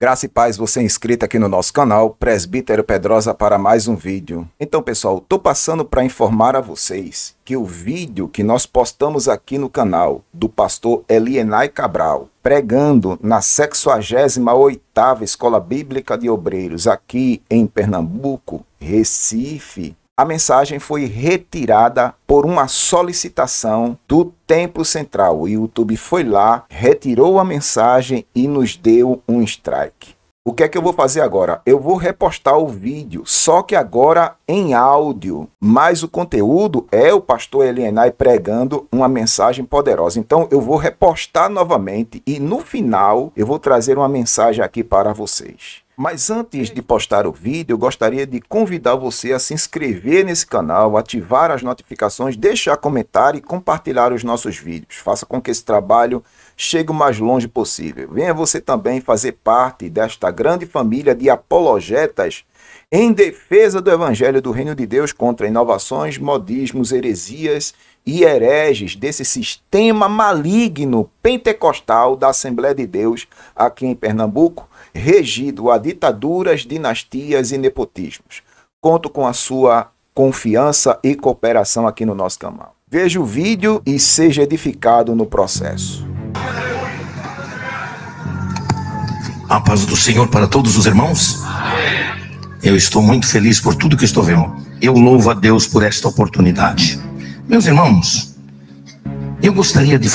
Graça e paz, você é inscrito aqui no nosso canal, Presbítero Pedrosa, para mais um vídeo. Então, pessoal, estou passando para informar a vocês que o vídeo que nós postamos aqui no canal do pastor Elienay Cabral, pregando na 68ª Escola Bíblica de Obreiros aqui em Pernambuco, Recife, a mensagem foi retirada por uma solicitação do Templo Central. O YouTube foi lá, retirou a mensagem e nos deu um strike. O que é que eu vou fazer agora? Eu vou repostar o vídeo, só que agora em áudio. Mas o conteúdo é o pastor Elienay pregando uma mensagem poderosa. Então eu vou repostar novamente e no final eu vou trazer uma mensagem aqui para vocês. Mas antes de postar o vídeo, eu gostaria de convidar você a se inscrever nesse canal, ativar as notificações, deixar comentário e compartilhar os nossos vídeos. Faça com que esse trabalho chegue o mais longe possível. Venha você também fazer parte desta grande família de apologetas em defesa do Evangelho do Reino de Deus contra inovações, modismos, heresias e hereges desse sistema maligno pentecostal da Assembleia de Deus aqui em Pernambuco, regido a ditaduras, dinastias e nepotismos. Conto com a sua confiança e cooperação aqui no nosso canal. Veja o vídeo e seja edificado no processo. A paz do Senhor para todos os irmãos. Eu estou muito feliz por tudo que estou vendo. Eu louvo a Deus por esta oportunidade. Meus irmãos, eu gostaria de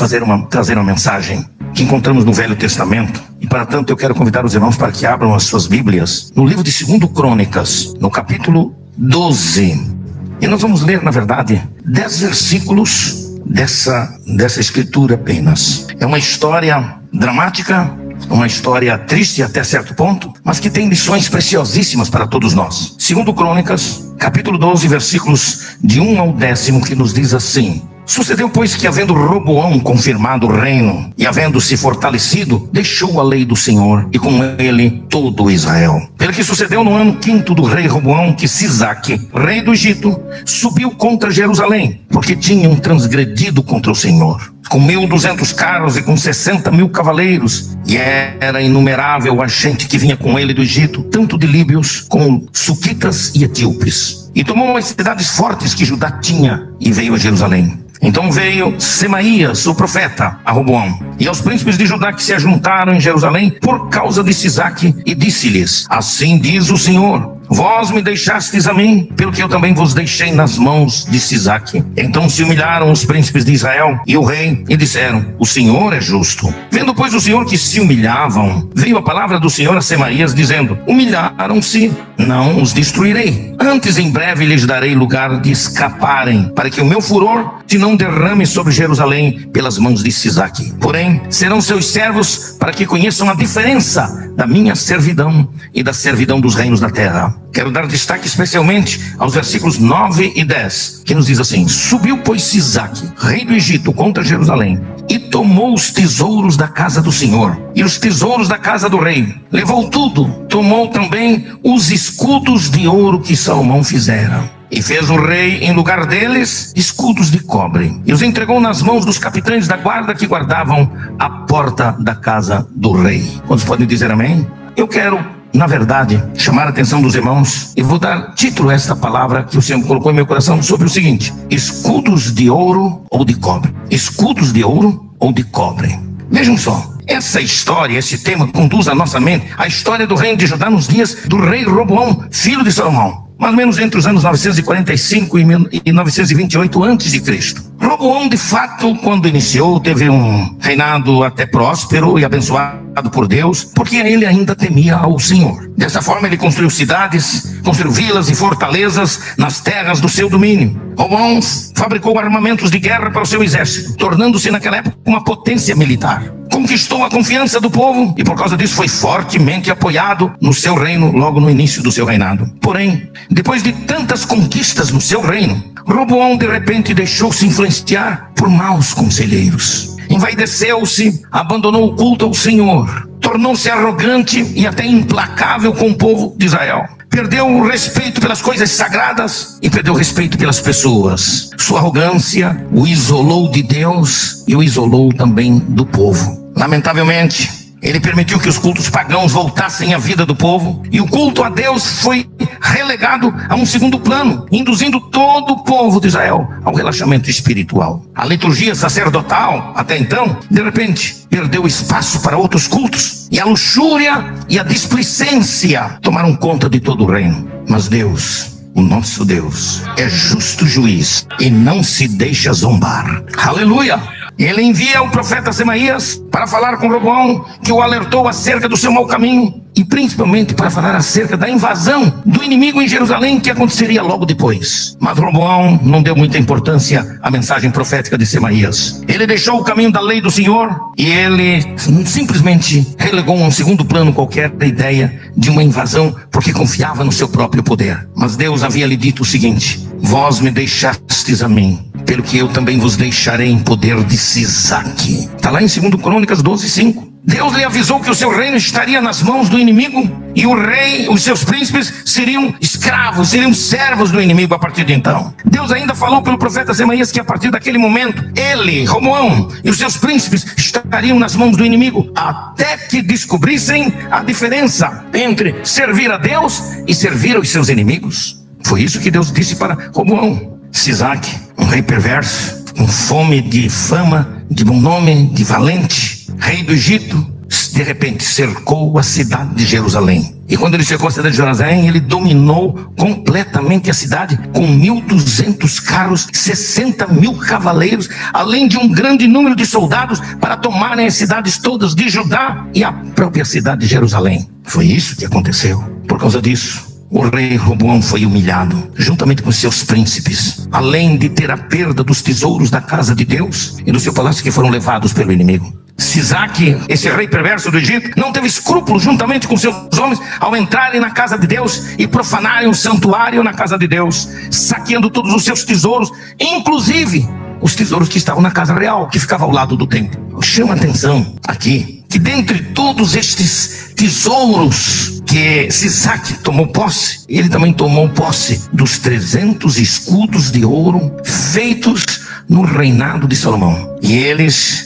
trazer uma mensagem que encontramos no Velho Testamento. E para tanto eu quero convidar os irmãos para que abram as suas Bíblias no livro de 2 Crônicas, no capítulo 12. E nós vamos ler, na verdade, 10 versículos dessa escritura apenas. É uma história dramática, uma história triste até certo ponto, mas que tem lições preciosíssimas para todos nós. 2 Crônicas, capítulo 12, versículos de 1 ao 10, que nos diz assim: Sucedeu, pois, que havendo Roboão confirmado o reino e havendo se fortalecido, deixou a lei do Senhor e com ele todo Israel. Pelo que sucedeu no ano 5º do rei Roboão, que Sisaque, rei do Egito, subiu contra Jerusalém, porque tinham transgredido contra o Senhor, com 1.200 carros e com 60.000 cavaleiros, e era inumerável a gente que vinha com ele do Egito, tanto de líbios como suquitas e etíopes. E tomou as cidades fortes que Judá tinha e veio a Jerusalém. Então veio Semaías, o profeta, a Roboão, e aos príncipes de Judá que se ajuntaram em Jerusalém por causa de Sisaque, e disse-lhes: Assim diz o Senhor, vós me deixastes a mim, pelo que eu também vos deixei nas mãos de Sisaque. Então se humilharam os príncipes de Israel e o rei, e disseram: O Senhor é justo. Vendo, pois, o Senhor que se humilhavam, veio a palavra do Senhor a Semaías, dizendo: Humilharam-se, não os destruirei. Antes em breve lhes darei lugar de escaparem, para que o meu furor se não derrame sobre Jerusalém pelas mãos de Sisaque. Porém, serão seus servos, para que conheçam a diferença da minha servidão e da servidão dos reinos da terra. Quero dar destaque especialmente aos versículos 9 e 10, que nos diz assim: Subiu, pois, Sisaque, rei do Egito, contra Jerusalém, e tomou os tesouros da casa do Senhor e os tesouros da casa do rei. Levou tudo. Tomou também os escudos de ouro que Salomão fizera. E fez o rei, em lugar deles, escudos de cobre, e os entregou nas mãos dos capitães da guarda que guardavam a porta da casa do rei. Quantos podem dizer amém? Eu quero, na verdade, chamar a atenção dos irmãos e vou dar título a esta palavra que o Senhor colocou em meu coração sobre o seguinte: escudos de ouro ou de cobre. Escudos de ouro ou de cobre. Vejam só, essa história, esse tema conduz a nossa mente à história do reino de Judá nos dias do rei Roboão, filho de Salomão, mais ou menos entre os anos 945 e 928 a.C. Roboão, de fato, quando iniciou, teve um reinado até próspero e abençoado por Deus, porque ele ainda temia ao Senhor. Dessa forma, ele construiu cidades, construiu vilas e fortalezas nas terras do seu domínio. Roboão fabricou armamentos de guerra para o seu exército, tornando-se naquela época uma potência militar. Conquistou a confiança do povo e por causa disso foi fortemente apoiado no seu reino logo no início do seu reinado. Porém, depois de tantas conquistas no seu reino, Roboão de repente deixou-se influenciar por maus conselheiros. Envaideceu-se, abandonou o culto ao Senhor, tornou-se arrogante e até implacável com o povo de Israel. Perdeu o respeito pelas coisas sagradas e perdeu o respeito pelas pessoas. Sua arrogância o isolou de Deus e o isolou também do povo. Lamentavelmente, Ele permitiu que os cultos pagãos voltassem à vida do povo, e o culto a Deus foi relegado a um segundo plano, induzindo todo o povo de Israel ao relaxamento espiritual. A liturgia sacerdotal, até então, de repente, perdeu espaço para outros cultos, e a luxúria e a displicência tomaram conta de todo o reino. Mas Deus, o nosso Deus, é justo juiz e não se deixa zombar. Aleluia! Ele envia o profeta Semaías para falar com Roboão, que o alertou acerca do seu mau caminho, e principalmente para falar acerca da invasão do inimigo em Jerusalém, que aconteceria logo depois. Mas Roboão não deu muita importância à mensagem profética de Semaías. Ele deixou o caminho da lei do Senhor, e ele simplesmente relegou a um segundo plano qualquer a ideia de uma invasão, porque confiava no seu próprio poder. Mas Deus havia lhe dito o seguinte: vós me deixastes a mim, pelo que eu também vos deixarei em poder de Sisaque. Está lá em 2 Crônicas 12:5. Deus lhe avisou que o seu reino estaria nas mãos do inimigo, e o rei, os seus príncipes seriam escravos, seriam servos do inimigo a partir de então. Deus ainda falou pelo profeta Semaías que a partir daquele momento, ele, Roboão e os seus príncipes estariam nas mãos do inimigo, até que descobrissem a diferença entre servir a Deus e servir aos seus inimigos. Foi isso que Deus disse para Roboão. Sisaque, um rei perverso, com fome de fama, de bom nome, de valente, rei do Egito, de repente cercou a cidade de Jerusalém. E quando ele cercou a cidade de Jerusalém, ele dominou completamente a cidade, com 1.200 carros, 60.000 cavaleiros, além de um grande número de soldados para tomarem as cidades todas de Judá e a própria cidade de Jerusalém. Foi isso que aconteceu. Por causa disso, o rei Roboão foi humilhado, juntamente com seus príncipes, além de ter a perda dos tesouros da casa de Deus e do seu palácio, que foram levados pelo inimigo. Sisaque, esse rei perverso do Egito, não teve escrúpulos, juntamente com seus homens, ao entrarem na casa de Deus e profanarem o santuário na casa de Deus, saqueando todos os seus tesouros, inclusive os tesouros que estavam na casa real, que ficava ao lado do templo. Chama a atenção aqui que dentre todos estes tesouros que Sisaque tomou posse, ele também tomou posse dos 300 escudos de ouro feitos no reinado de Salomão. E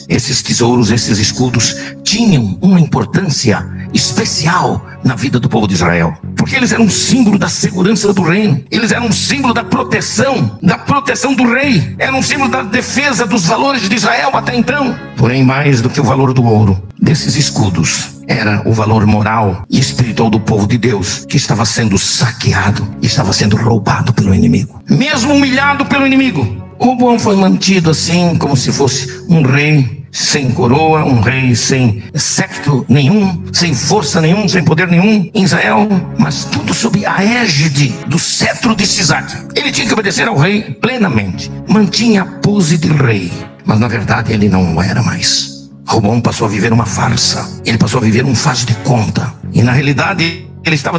esses tesouros, esses escudos, tinham uma importância especial na vida do povo de Israel, porque eles eram um símbolo da segurança do reino, eles eram um símbolo da proteção do rei, eram um símbolo da defesa dos valores de Israel até então. Porém, mais do que o valor do ouro desses escudos, era o valor moral e espiritual do povo de Deus, que estava sendo saqueado, estava sendo roubado pelo inimigo. Mesmo humilhado pelo inimigo, Roboão foi mantido assim, como se fosse um rei sem coroa, um rei sem séquito nenhum, sem força nenhum, sem poder nenhum em Israel, mas tudo sob a égide do cetro de Sisaque. Ele tinha que obedecer ao rei plenamente, mantinha a pose de rei, mas na verdade ele não era mais. Roboão passou a viver uma farsa, ele passou a viver um faz de conta, e na realidade ele estava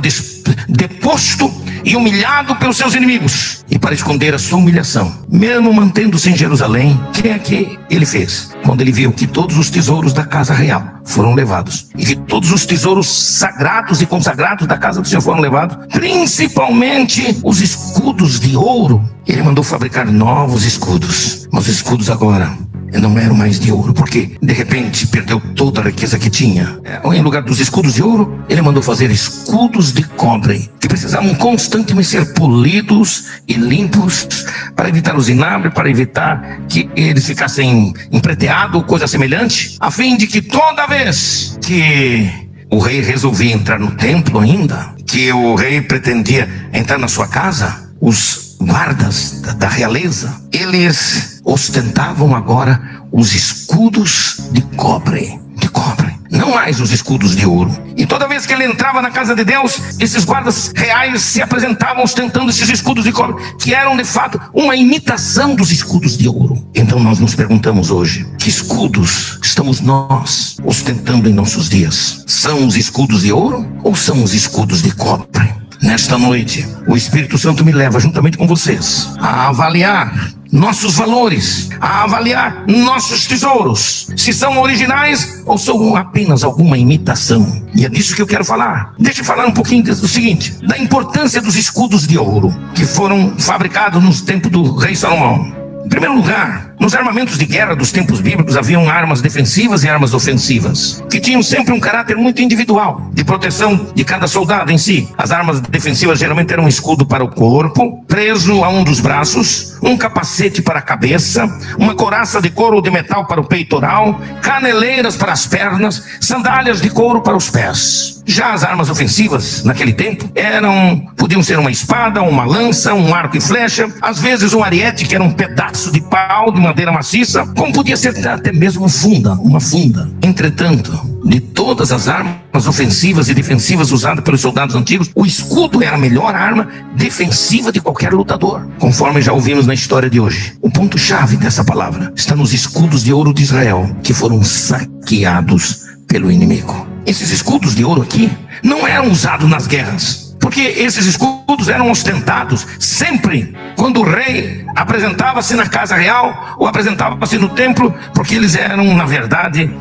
deposto e humilhado pelos seus inimigos. E para esconder a sua humilhação, mesmo mantendo-se em Jerusalém, o que é que ele fez? Quando ele viu que todos os tesouros da casa real foram levados, e que todos os tesouros sagrados e consagrados da casa do Senhor foram levados, principalmente os escudos de ouro, ele mandou fabricar novos escudos. Mas os escudos agora não eram mais de ouro, porque de repente perdeu toda a riqueza que tinha. Em lugar dos escudos de ouro, ele mandou fazer escudos de cobre, que precisavam constantemente ser polidos e limpos, para evitar os vinagre, para evitar que eles ficassem empreteados ou coisa semelhante, a fim de que toda vez que o rei resolvia entrar no templo ainda, que o rei pretendia entrar na sua casa, os guardas da realeza, eles ostentavam agora os escudos de cobre, não mais os escudos de ouro. E toda vez que ele entrava na casa de Deus, esses guardas reais se apresentavam ostentando esses escudos de cobre, que eram de fato uma imitação dos escudos de ouro. Então nós nos perguntamos hoje, que escudos estamos nós ostentando em nossos dias? São os escudos de ouro ou são os escudos de cobre? Nesta noite, o Espírito Santo me leva, juntamente com vocês, a avaliar nossos valores, a avaliar nossos tesouros, se são originais ou são apenas alguma imitação. E é disso que eu quero falar. Deixa eu falar um pouquinho do seguinte, da importância dos escudos de ouro, que foram fabricados no tempo do rei Salomão. Em primeiro lugar, Nos armamentos de guerra dos tempos bíblicos haviam armas defensivas e armas ofensivas, que tinham sempre um caráter muito individual, de proteção de cada soldado em si. As armas defensivas geralmente eram um escudo para o corpo, preso a um dos braços, um capacete para a cabeça, uma couraça de couro ou de metal para o peitoral, caneleiras para as pernas, sandálias de couro para os pés. Já as armas ofensivas, naquele tempo, podiam ser uma espada, uma lança, um arco e flecha, às vezes um ariete, que era um pedaço de pau, de madeira maciça, como podia ser até mesmo uma funda. Entretanto, de todas as armas ofensivas e defensivas usadas pelos soldados antigos, o escudo era a melhor arma defensiva de qualquer lutador, conforme já ouvimos na história de hoje. O ponto-chave dessa palavra está nos escudos de ouro de Israel, que foram saqueados pelo inimigo. Esses escudos de ouro aqui não eram usados nas guerras, porque esses escudos eram ostentados sempre quando o rei apresentava-se na casa real ou apresentava-se no templo, porque eles na verdade,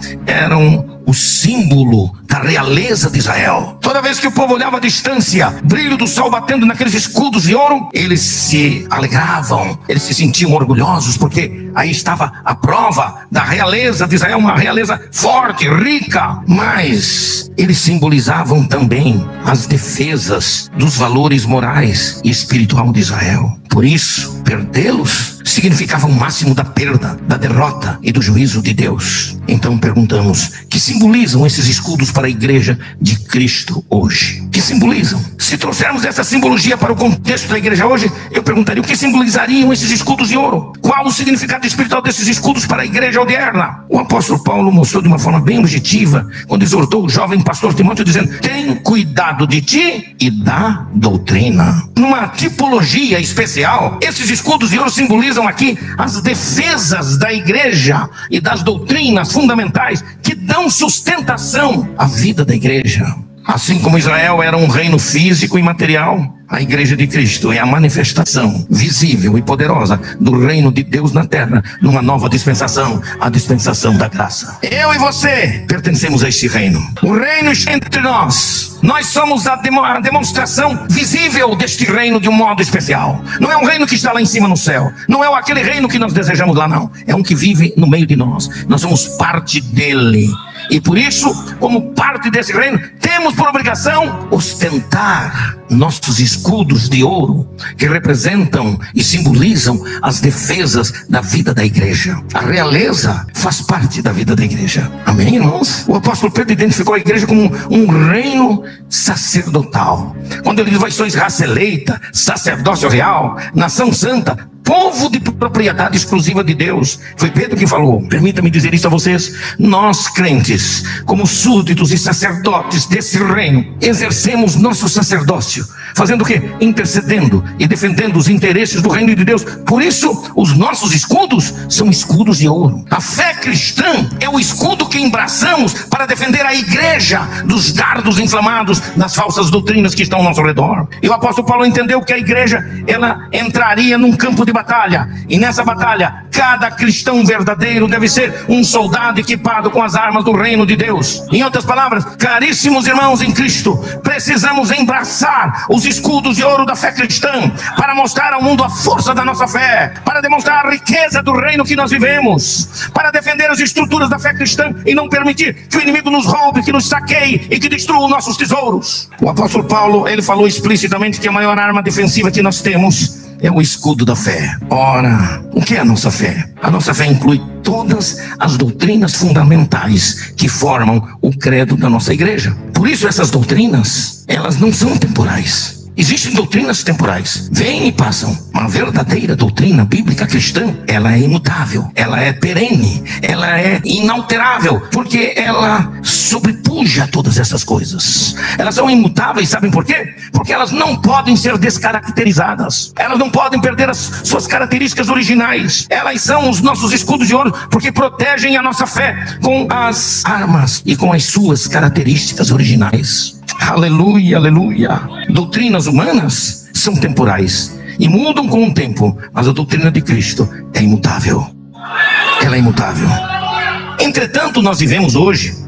o símbolo da realeza de Israel. Toda vez que o povo olhava à distância, brilho do sol batendo naqueles escudos de ouro, eles se alegravam, eles se sentiam orgulhosos, porque aí estava a prova da realeza de Israel, uma realeza forte, rica. Mas eles simbolizavam também as defesas dos valores morais e espiritual de Israel. Por isso, perdê-los significava o máximo da perda, da derrota e do juízo de Deus. Então perguntamos, que simbolizam esses escudos para a igreja de Cristo hoje? Que simbolizam? Se trouxermos essa simbologia para o contexto da igreja hoje, eu perguntaria, o que simbolizariam esses escudos de ouro? Qual o significado espiritual desses escudos para a igreja moderna? O apóstolo Paulo mostrou de uma forma bem objetiva, quando exortou o jovem pastor Timóteo, dizendo: tem cuidado de ti e da doutrina. Numa tipologia especial, esses escudos de ouro simbolizam aqui as defesas da igreja e das doutrinas fundamentais que dão sustentação à vida da igreja. Assim como Israel era um reino físico e material, a igreja de Cristo é a manifestação visível e poderosa do reino de Deus na terra, numa nova dispensação, a dispensação da graça. Eu e você pertencemos a este reino. O reino está entre nós. Nós somos a demonstração visível deste reino de um modo especial. Não é um reino que está lá em cima no céu. Não é aquele reino que nós desejamos lá, não. É um que vive no meio de nós. Nós somos parte dele. E por isso, como parte desse reino, temos por obrigação ostentar nossos escudos de ouro, que representam e simbolizam as defesas da vida da igreja. A realeza faz parte da vida da igreja. Amém, irmãos? O apóstolo Pedro identificou a igreja como um reino sacerdotal. Quando ele diz: vós sois raça eleita, sacerdócio real, nação santa, povo de propriedade exclusiva de Deus. Foi Pedro que falou. Permita-me dizer isso a vocês: nós crentes, como súditos e sacerdotes desse reino, exercemos nosso sacerdócio, fazendo o quê? Intercedendo e defendendo os interesses do reino de Deus. Por isso, os nossos escudos são escudos de ouro. A fé cristã é o escudo que embraçamos para defender a igreja dos dardos inflamados das falsas doutrinas que estão ao nosso redor. E o apóstolo Paulo entendeu que a igreja, ela entraria num campo de batalha, e nessa batalha cada cristão verdadeiro deve ser um soldado equipado com as armas do reino de Deus. Em outras palavras, caríssimos irmãos em Cristo, precisamos embraçar os escudos de ouro da fé cristã para mostrar ao mundo a força da nossa fé, para demonstrar a riqueza do reino que nós vivemos, para defender as estruturas da fé cristã e não permitir que o inimigo nos roube, que nos saqueie e que destrua os nossos tesouros. O apóstolo Paulo, ele falou explicitamente que a maior arma defensiva que nós temos é o escudo da fé. Ora, o que é a nossa fé? A nossa fé inclui todas as doutrinas fundamentais que formam o credo da nossa igreja. Por isso essas doutrinas, elas não são temporais. Existem doutrinas temporais, vêm e passam. Uma verdadeira doutrina bíblica cristã, ela é imutável, ela é perene, ela é inalterável, porque ela sobrepuja todas essas coisas. Elas são imutáveis, sabem por quê? Porque elas não podem ser descaracterizadas, elas não podem perder as suas características originais. Elas são os nossos escudos de ouro, porque protegem a nossa fé com as armas e com as suas características originais. Aleluia, aleluia. Doutrinas humanas são temporais e mudam com o tempo, mas a doutrina de Cristo é imutável. Ela é imutável. Entretanto, nós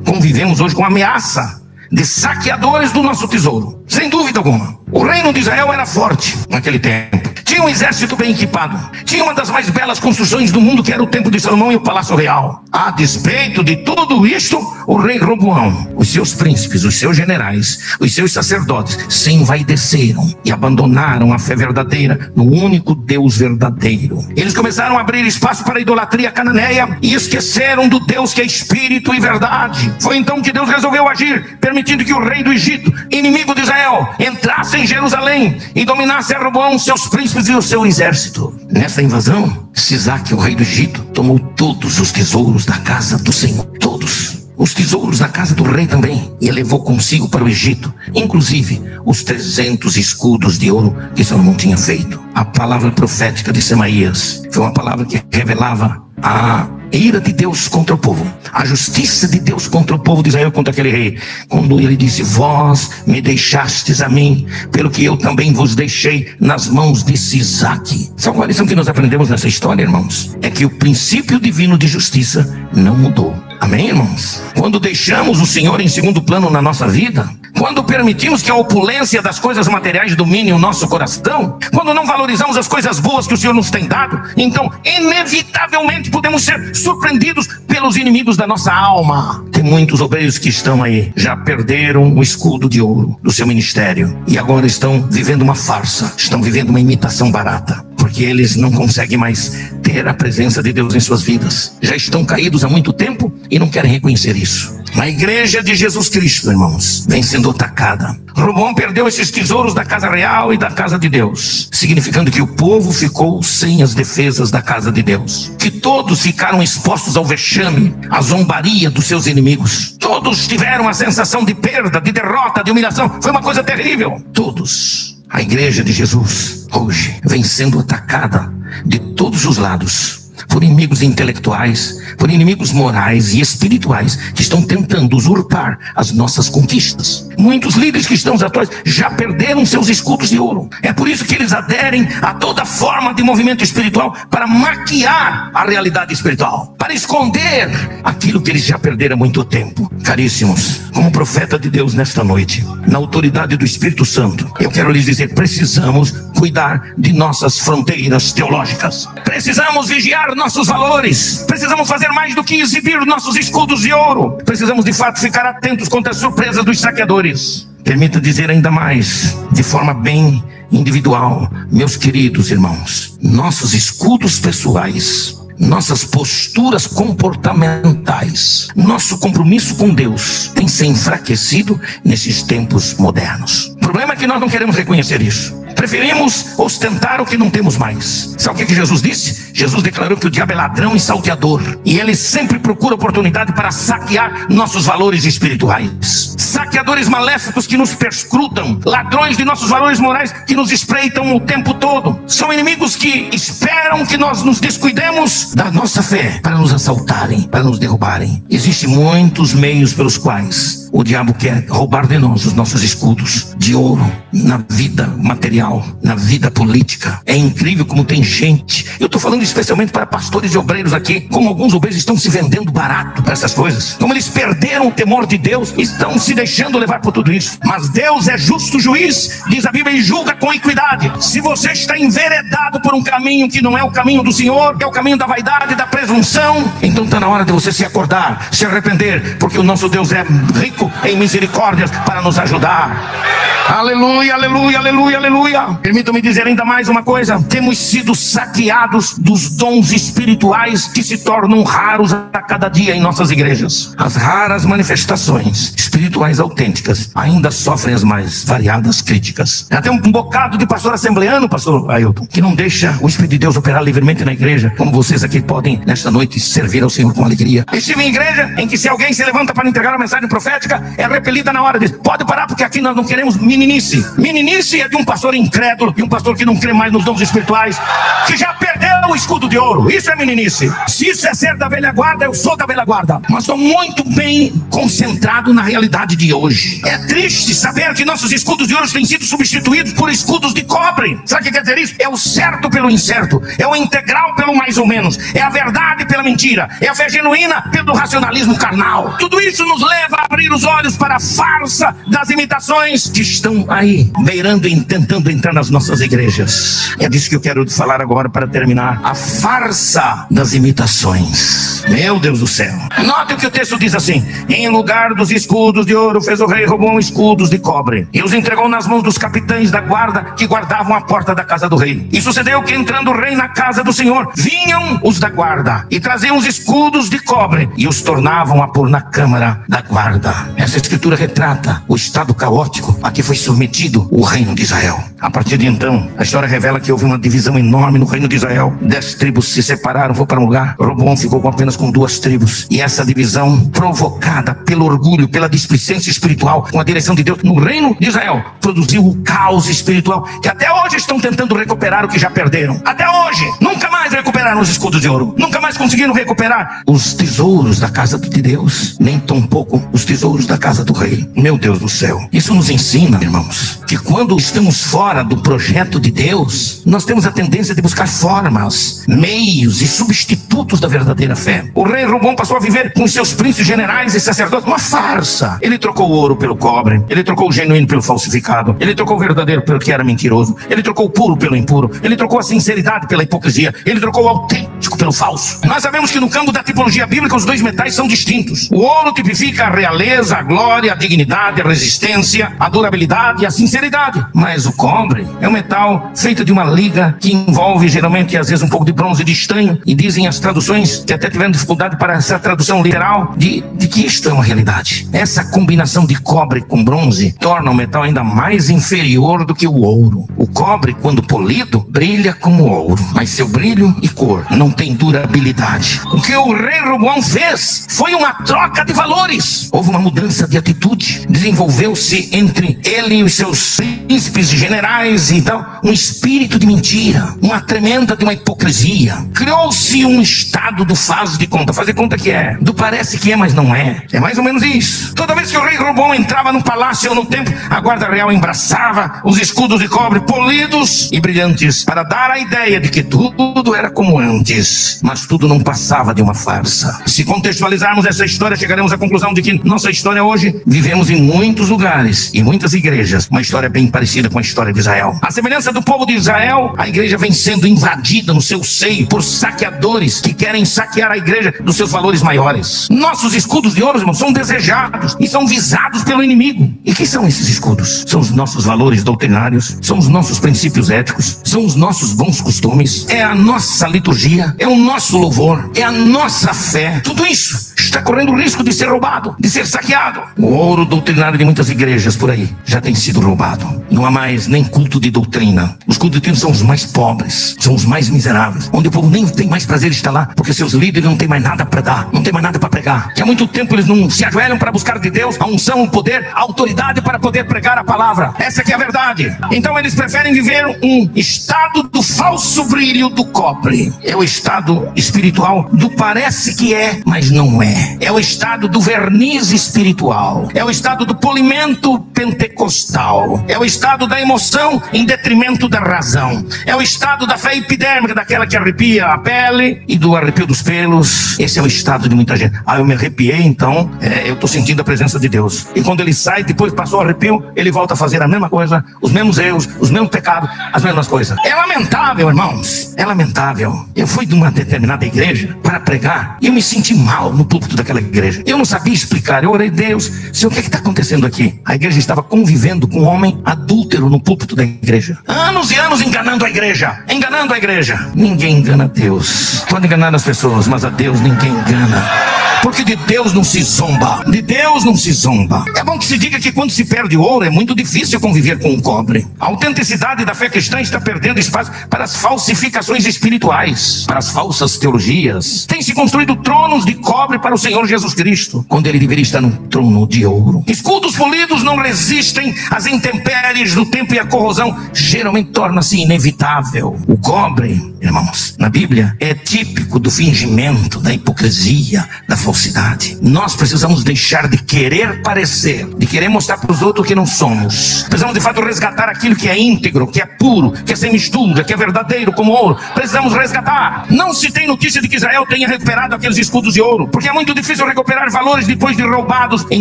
convivemos hoje com a ameaça de saqueadores do nosso tesouro. Sem dúvida alguma. O reino de Israel era forte naquele tempo. tinha um exército bem equipado, tinha uma das mais belas construções do mundo, que era o Templo de Salomão e o Palácio Real. A despeito de tudo isto, o rei Roboão, os seus príncipes, os seus generais, os seus sacerdotes se envaideceram e abandonaram a fé verdadeira no único Deus verdadeiro. Eles começaram a abrir espaço para a idolatria cananeia e esqueceram do Deus que é espírito e verdade. Foi então que Deus resolveu agir, permitindo que o rei do Egito, inimigo de Israel, entrasse em Jerusalém e dominasse a Roboão, seus príncipes e o seu exército. Nessa invasão, Sisaque, o rei do Egito, tomou todos os tesouros da casa do Senhor, todos os tesouros da casa do rei também, e levou consigo para o Egito, inclusive os 300 escudos de ouro que Salomão tinha feito. A palavra profética de Semaías foi uma palavra que revelava a ira de Deus contra o povo, a justiça de Deus contra o povo de Israel, contra aquele rei, quando ele disse: vós me deixastes a mim, pelo que eu também vos deixei nas mãos de Sisaque. Sabe qual a lição que nós aprendemos nessa história, irmãos? É que o princípio divino de justiça não mudou. Amém, irmãos? Quando deixamos o Senhor em segundo plano na nossa vida, quando permitimos que a opulência das coisas materiais domine o nosso coração, quando não valorizamos as coisas boas que o Senhor nos tem dado, então inevitavelmente podemos ser surpreendidos pelos inimigos da nossa alma. Tem muitos obreiros que estão aí, já perderam o escudo de ouro do seu ministério e agora estão vivendo uma farsa, estão vivendo uma imitação barata, porque eles não conseguem mais ter a presença de Deus em suas vidas. Já estão caídos há muito tempo e não querem reconhecer isso. A igreja de Jesus Cristo, irmãos, vem sendo atacada. Roboão perdeu esses tesouros da casa real e da casa de Deus, significando que o povo ficou sem as defesas da casa de Deus, que todos ficaram expostos ao vexame, à zombaria dos seus inimigos. Todos tiveram a sensação de perda, de derrota, de humilhação. Foi uma coisa terrível. Todos. A igreja de Jesus hoje vem sendo atacada de todos os lados por inimigos intelectuais, por inimigos morais e espirituais que estão tentando usurpar as nossas conquistas. Muitos líderes cristãos atuais já perderam seus escudos de ouro. É por isso que eles aderem a toda forma de movimento espiritual para maquiar a realidade espiritual, para esconder aquilo que eles já perderam há muito tempo. Caríssimos, como profeta de Deus nesta noite, na autoridade do Espírito Santo, eu quero lhes dizer: precisamos cuidar de nossas fronteiras teológicas. Precisamos vigiar nossos valores. Precisamos fazer mais do que exibir nossos escudos de ouro. Precisamos de fato ficar atentos contra as surpresas dos saqueadores. Permita dizer ainda mais, de forma bem individual, meus queridos irmãos, nossos escudos pessoais, nossas posturas comportamentais, nosso compromisso com Deus tem se enfraquecido nesses tempos modernos. O problema é que nós não queremos reconhecer isso. Preferimos ostentar o que não temos mais. Sabe o que Jesus disse? Jesus declarou que o diabo é ladrão e salteador, e ele sempre procura oportunidade para saquear nossos valores espirituais. Saqueadores maléficos que nos perscrutam, ladrões de nossos valores morais que nos espreitam o tempo todo. São inimigos que esperam que nós nos descuidemos da nossa fé para nos assaltarem, para nos derrubarem. Existem muitos meios pelos quais o diabo quer roubar de nós os nossos escudos de ouro na vida material, na vida política. É incrível como tem gente, eu estou falando especialmente para pastores e obreiros aqui, como alguns obreiros estão se vendendo barato para essas coisas, como eles perderam o temor de Deus, estão se deixando levar por tudo isso. Mas Deus é justo juiz, diz a Bíblia, e julga com equidade. Se você está enveredado por um caminho que não é o caminho do Senhor, que é o caminho da vaidade, da presunção, então está na hora de você se acordar, se arrepender, porque o nosso Deus é rico em misericórdias para nos ajudar. Aleluia, aleluia, aleluia, aleluia. Permitam-me dizer ainda mais uma coisa: temos sido saqueados dos dons espirituais que se tornam raros a cada dia em nossas igrejas. As raras manifestações espirituais autênticas ainda sofrem as mais variadas críticas. Até um bocado de pastor assembleano, pastor Ailton, que não deixa o Espírito de Deus operar livremente na igreja, como vocês aqui podem nesta noite servir ao Senhor com alegria. Estive em igreja em que, se alguém se levanta para entregar a mensagem profética, é repelida na hora. Diz: pode parar, porque aqui nós não queremos meninice. Meninice é de um pastor incrédulo e um pastor que não crê mais nos dons espirituais, que já perdeu o escudo de ouro. Isso é meninice. Se isso é ser da velha guarda, eu sou da velha guarda, mas estou muito bem concentrado na realidade de hoje. É triste saber que nossos escudos de ouro têm sido substituídos por escudos de cobre. Sabe o que quer dizer isso? É o certo pelo incerto, é o integral pelo mais ou menos, é a verdade pela mentira, é a fé genuína pelo racionalismo carnal. Tudo isso nos leva a abrir os olhos para a farsa das imitações que estão estão aí, beirando e tentando entrar nas nossas igrejas. É disso que eu quero falar agora para terminar. A farsa das imitações. Meu Deus do céu. Note o que o texto diz assim: em lugar dos escudos de ouro, fez o rei Roboão escudos de cobre, e os entregou nas mãos dos capitães da guarda que guardavam a porta da casa do rei. E sucedeu que, entrando o rei na casa do Senhor, vinham os da guarda e traziam os escudos de cobre e os tornavam a pôr na câmara da guarda. Essa escritura retrata o estado caótico a que foi submetido o reino de Israel. A partir de então, a história revela que houve uma divisão enorme no reino de Israel. 10 tribos se separaram, foram para um lugar. Roboão ficou apenas com 2 tribos. E essa divisão, provocada pelo orgulho, pela displicência espiritual, com a direção de Deus no reino de Israel, produziu o caos espiritual, que até hoje estão tentando recuperar o que já perderam. Até hoje, nunca mais recuperaram os escudos de ouro. Nunca mais conseguiram recuperar os tesouros da casa de Deus, nem tampouco os tesouros da casa do rei. Meu Deus do céu. Isso nos ensina, irmãos, que quando estamos fora do projeto de Deus, nós temos a tendência de buscar formas, meios e substitutos da verdadeira fé. O rei Roboão passou a viver com seus príncipes, generais e sacerdotes uma farsa. Ele trocou o ouro pelo cobre, ele trocou o genuíno pelo falsificado, ele trocou o verdadeiro pelo que era mentiroso, ele trocou o puro pelo impuro, ele trocou a sinceridade pela hipocrisia, ele trocou o autêntico pelo falso. Nós sabemos que no campo da tipologia bíblica os 2 metais são distintos. O ouro tipifica a realeza, a glória, a dignidade, a resistência, a durabilidade e a sinceridade. Mas o cobre é um metal feito de uma liga que envolve geralmente, às vezes, um pouco de bronze de estanho, e dizem as traduções, que até tiveram dificuldade para essa tradução literal, de que isto é uma realidade. Essa combinação de cobre com bronze torna o metal ainda mais inferior do que o ouro. O cobre, quando polido, brilha como ouro, mas seu brilho e cor não tem durabilidade. O que o rei Roboão fez foi uma troca de valores. Houve uma mudança de atitude. Desenvolveu-se entre ele e os seus príncipes e generais e tal um espírito de mentira, uma tremenda de uma hipocrisia. Criou-se um estado do faz de conta, fazer conta que é, do parece que é, mas não é. É mais ou menos isso. Toda vez que o rei Roboão entrava no palácio ou no templo, a guarda real embraçava os escudos de cobre polidos e brilhantes para dar a ideia de que tudo era como antes, mas tudo não passava de uma farsa. Se contextualizarmos essa história, chegaremos à conclusão de que nossa história hoje, vivemos em muitos lugares, em muitas igrejas, uma história bem parecida com a história de Israel. A semelhança do povo de Israel, a igreja vem sendo invadida no seu seio por saqueadores que querem saquear a igreja dos seus valores maiores. Nossos escudos de ouro, irmãos, são desejados e são visados pelo inimigo. E que são esses escudos? São os nossos valores doutrinários, são os nossos princípios éticos, são os nossos bons costumes, é a nossa liturgia, é o nosso louvor, é a nossa fé. Tudo isso está correndo o risco de ser roubado, de ser saqueado. O ouro doutrinário de muitas igrejas por aí já tem sido roubado. Não há mais nem culto de doutrina. Os cultos de doutrina são os mais pobres, são os mais miseráveis, onde o povo nem tem mais prazer de estar lá, porque seus líderes não têm mais nada para dar, não tem mais nada para pregar. Que há muito tempo eles não se ajoelham para buscar de Deus a unção, o poder, a autoridade para poder pregar a palavra. Essa que é a verdade. Então eles preferem viver um estado do falso brilho do cobre. É o estado espiritual do parece que é, mas não é. É o estado do verniz espiritual. É o estado do polimento pentecostal. É o estado da emoção em detrimento da razão. É o estado da fé epidérmica, daquela que arrepia a pele e do arrepio dos pelos. Esse é o estado de muita gente. Eu me arrepiei, então eu estou sentindo a presença de Deus. E quando ele sai, depois passou o arrepio, ele volta a fazer a mesma coisa, os mesmos erros, os mesmos pecados, as mesmas coisas. É lamentável, irmãos. É lamentável. Eu fui de uma determinada igreja para pregar e eu me senti mal no púlpito daquela igreja. Eu não sabia explicar. Eu orei, Deus, Senhor, o que está acontecendo aqui? A igreja estava convivendo com um homem adúltero no púlpito da igreja. Anos e anos enganando a igreja. Enganando a igreja. Ninguém engana Deus. Pode enganar as pessoas, mas a Deus ninguém engana. Porque de Deus não se zomba. De Deus não se zomba. É bom que se diga que quando se perde ouro é muito difícil conviver com o cobre. A autenticidade da fé cristã está perdendo espaço para as falsificações espirituais, para as falsas teologias. Tem se construído tronos de cobre para o Senhor Jesus Cristo, quando ele deveria estar num trono de ouro. Escudos polidos não resistem às intempéries do tempo e a corrosão geralmente torna-se inevitável. O cobre, irmãos, na Bíblia é típico do fingimento, da hipocrisia, da falsidade. Nós precisamos deixar de querer parecer, de querer mostrar para os outros que não somos. Precisamos de fato resgatar aquilo que é íntegro, que é puro, que é sem mistura, que é verdadeiro como ouro. Precisamos resgatar. Não se tem notícia de que Israel tenha recuperado aqueles escudos de ouro, porque é muito difícil recuperar valores depois de roubados em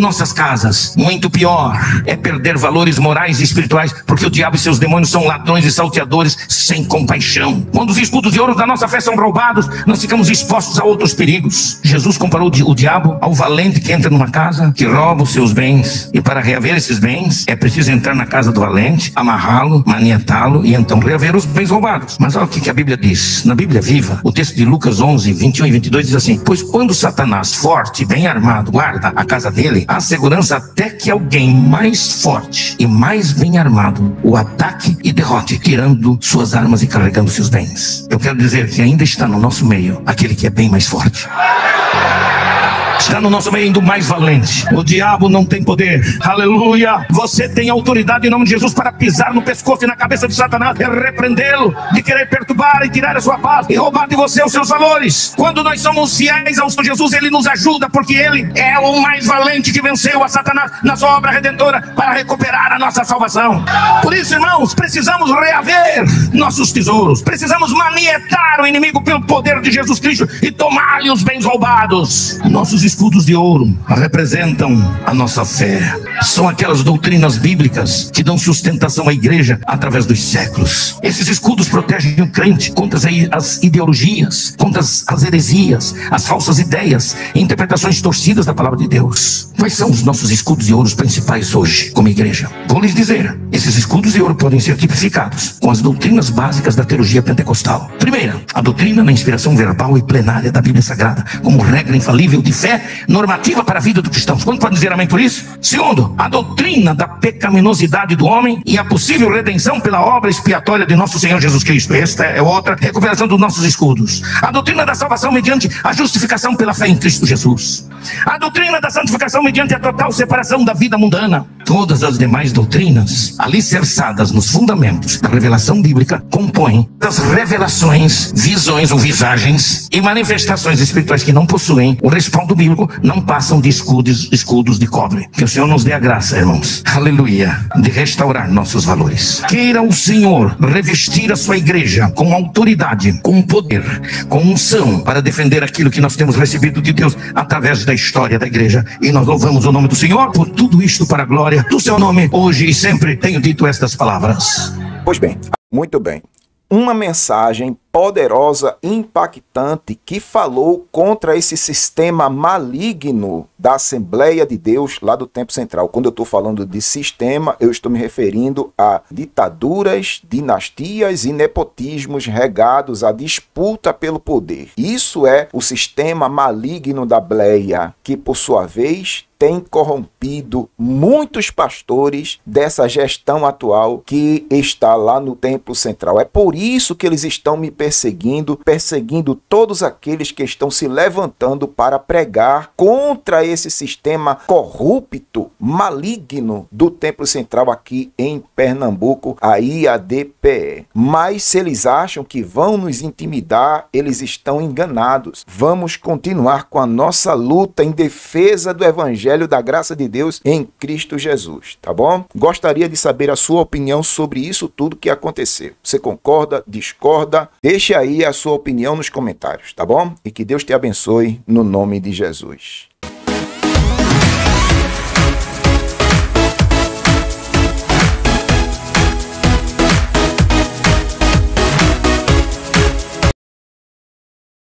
nossas casas. Muito pior é perder valores morais e espirituais, porque o diabo e seus demônios são ladrões e salteadores sem compaixão. Quando os escudos de ouro da nossa fé são roubados, nós ficamos expostos a outros perigos. Jesus comparou o diabo ao valente que entra numa casa, que rouba os seus bens, e para reaver esses bens é preciso entrar na casa do valente, amarrá-lo, manietá-lo e então reaver os bens roubados. Mas olha o que a Bíblia diz. Na Bíblia Viva, o texto de Lucas 11, 21 e 22 diz assim: pois quando Satanás, forte e bem armado, guarda a casa dele, há segurança até que alguém mais forte e mais bem armado o ataque e derrote, tirando suas armas e carregando seus bens. Eu quero dizer que ainda está no nosso meio aquele que é bem mais forte. Está no nosso meio ainda o mais valente. O diabo não tem poder. Aleluia. Você tem autoridade em nome de Jesus para pisar no pescoço e na cabeça de Satanás, e repreendê-lo de querer perturbar e tirar a sua paz e roubar de você os seus valores. Quando nós somos fiéis ao Senhor Jesus, Ele nos ajuda, porque Ele é o mais valente que venceu a Satanás na sua obra redentora para recuperar a nossa salvação. Por isso, irmãos, precisamos reaver nossos tesouros. Precisamos manietar o inimigo pelo poder de Jesus Cristo e tomar-lhe os bens roubados. Nossos escudos de ouro representam a nossa fé. São aquelas doutrinas bíblicas que dão sustentação à igreja através dos séculos. Esses escudos protegem o crente contra as ideologias, contra as heresias, as falsas ideias e interpretações torcidas da palavra de Deus. Quais são os nossos escudos de ouro principais hoje como igreja? Vou lhes dizer, esses escudos de ouro podem ser tipificados com as doutrinas básicas da teologia pentecostal. Primeira, a doutrina na inspiração verbal e plenária da Bíblia Sagrada, como regra infalível de fé normativa para a vida dos cristãos. Quando pode dizer amém por isso? Segundo, a doutrina da pecaminosidade do homem e a possível redenção pela obra expiatória de nosso Senhor Jesus Cristo. Esta é outra recuperação dos nossos escudos. A doutrina da salvação mediante a justificação pela fé em Cristo Jesus. A doutrina da santificação mediante a total separação da vida mundana. Todas as demais doutrinas, alicerçadas nos fundamentos da revelação bíblica, compõem das revelações, visões ou visagens e manifestações espirituais que não possuem o respaldo bíblico, não passam de escudos de cobre. Que o Senhor nos dê a graça, irmãos, aleluia, de restaurar nossos valores. Queira o Senhor revestir a sua igreja com autoridade, com poder, com unção, para defender aquilo que nós temos recebido de Deus através da história da igreja. E nós louvamos o nome do Senhor por tudo isto, para a glória do seu nome. Hoje e sempre tenho dito estas palavras. Pois bem, muito bem. Uma mensagem poderosa, impactante, que falou contra esse sistema maligno da Assembleia de Deus lá do Templo Central. Quando eu estou falando de sistema, eu estou me referindo a ditaduras, dinastias e nepotismos regados à disputa pelo poder. Isso é o sistema maligno da bleia, que por sua vez tem corrompido muitos pastores dessa gestão atual que está lá no Templo Central. É por isso que eles estão me perseguindo todos aqueles que estão se levantando para pregar contra esse sistema corrupto, maligno do Templo Central aqui em Pernambuco, a IADPE. Mas se eles acham que vão nos intimidar, eles estão enganados. Vamos continuar com a nossa luta em defesa do Evangelho da graça de Deus em Cristo Jesus, tá bom? Gostaria de saber a sua opinião sobre isso tudo que aconteceu. Você concorda, discorda? Deixe aí a sua opinião nos comentários, tá bom? E que Deus te abençoe no nome de Jesus.